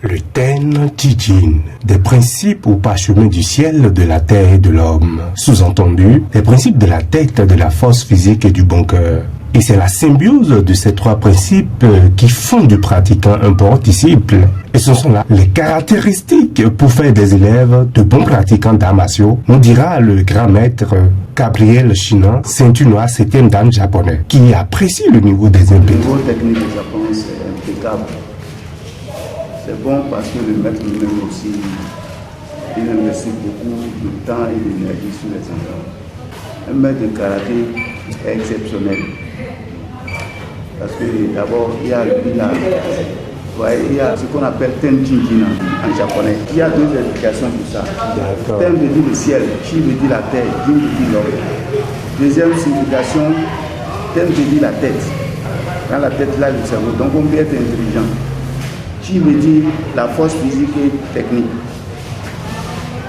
Le Ten Tijin, des principes ou parchemins du ciel, de la terre et de l'homme. Sous-entendu, les principes de la tête, de la force physique et du bon cœur. Et c'est la symbiose de ces trois principes qui font du pratiquant un bon disciple. Et ce sont là les caractéristiques pour faire des élèves de bons pratiquants d'arts martiaux, nous dira le grand maître Gabriel Chinan, ceinture noire 7e dan japonais, qui apprécie le niveau des impératifs. Le niveau technique du Japon, c'est impeccable. C'est bon parce que le maître lui-même aussi, il investit beaucoup de temps et d'énergie sur les enfants. Un maître de karaté est exceptionnel. Parce que d'abord, il y a ce qu'on appelle Ten Tijin en japonais. Il y a deux explications pour ça. Ten veut dire le ciel, Chi veut dire la terre, Jin veut dire l'homme. Deuxième signification, Ten veut dire la tête. Dans la tête, là, le cerveau. Donc on peut être intelligent. Chi veut dire la force physique et technique.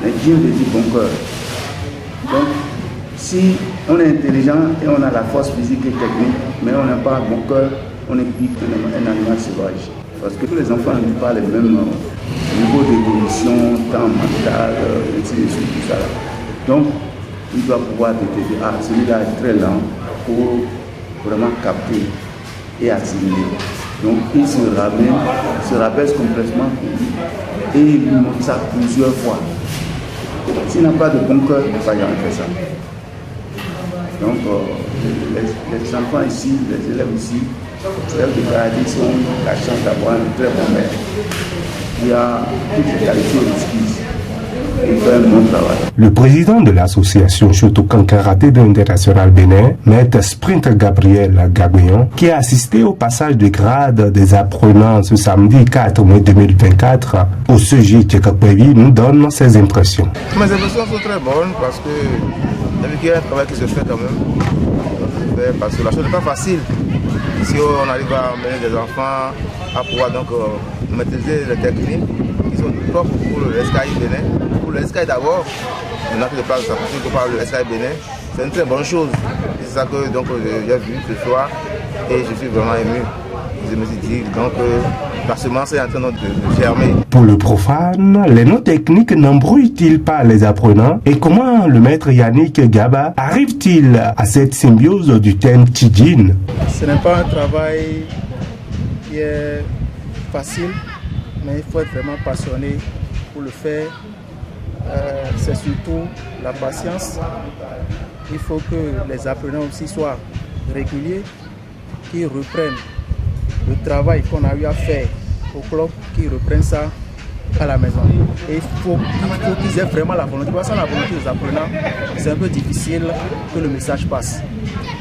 Mais Jin veut dire bon cœur. Donc, si on est intelligent et on a la force physique et technique, mais on n'a pas bon cœur, on est plus qu'un animal sauvage. Parce que tous les enfants n'ont pas les mêmes niveaux d'évolution, temps mental, tout ça. Donc, il doit pouvoir détecter, celui-là est très lent pour vraiment capter et assimiler. Donc, il se rabaisse complètement et il lui montre ça plusieurs fois. S'il n'a pas de bon cœur, il ne va pas jamais faire ça. Donc, les enfants ici, les élèves ici, les élèves de karaté ont la chance d'avoir un très bon maître. Il a toutes les qualités requises. Il fait un bon travail. Le président de l'association Shotokan Karaté International Bénin, maître Sprint Gabriel Gaguillon, qui a assisté au passage de grade des apprenants ce samedi 4 mai 2024 au CEJ Tchekapévi, nous donne ses impressions. Mes impressions sont très bonnes parce que il y a un travail qui se fait quand même. Parce que la chose n'est pas facile. Si on arrive à amener des enfants à pouvoir donc maîtriser les techniques qui sont propres pour le SKI Bénin. Pour le SKI d'abord, on a fait des places de par le SKI Bénin. C'est une très bonne chose. C'est ça que j'ai vu ce soir et je suis vraiment ému. Je me suis dit donc la semence est en train de germer. Pour le profane, les noms techniques n'embrouillent-ils pas les apprenants? Et comment le maître Yannick Gaba arrive-t-il à cette symbiose du Ten Tijin? Ce n'est pas un travail qui est facile, mais il faut être vraiment passionné pour le faire. C'est surtout la patience. Il faut que les apprenants aussi soient réguliers, qu'ils reprennent le travail qu'on a eu à faire au club, qu'ils reprennent ça à la maison. Et il faut qu'ils aient vraiment la volonté. Parce que sans la volonté des apprenants, c'est un peu difficile que le message passe.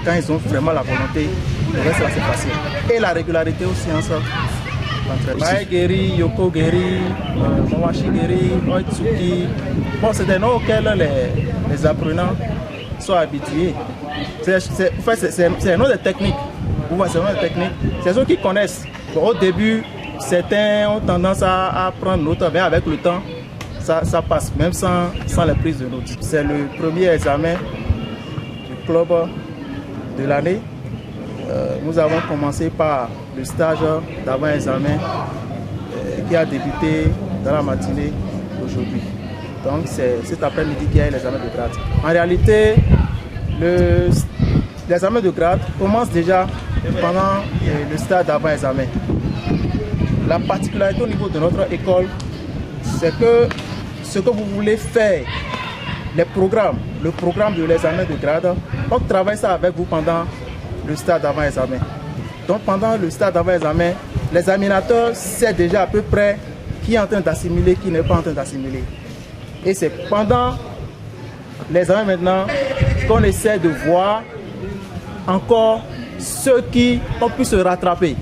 Quand ils ont vraiment la volonté, le reste là c'est facile. Et la régularité aussi en ça. Bae Geri, Yoko Geri, Mawashi Geri, Oitsuki. Bon, c'est des noms auxquels les apprenants sont habitués. C'est un nom de technique. C'est ceux qui connaissent. Bon, au début, certains ont tendance à prendre note, mais avec le temps, ça passe, même sans les prises de notes. C'est le premier examen du club de l'année. Nous avons commencé par le stage d'avant-examen qui a débuté dans la matinée d'aujourd'hui. Donc c'est cet après-midi qu'il y a l'examen de grade. En réalité, l'examen de grade commence déjà pendant le stade d'avant-examen. La particularité au niveau de notre école, c'est que ce que vous voulez faire, le programme de l'examen de grade, on travaille ça avec vous pendant le stade d'avant-examen. Donc pendant le stade d'avant-examen, l'examinateur sait déjà à peu près qui est en train d'assimiler, qui n'est pas en train d'assimiler. Et c'est pendant l'examen maintenant qu'on essaie de voir encore ceux qui ont pu se rattraper.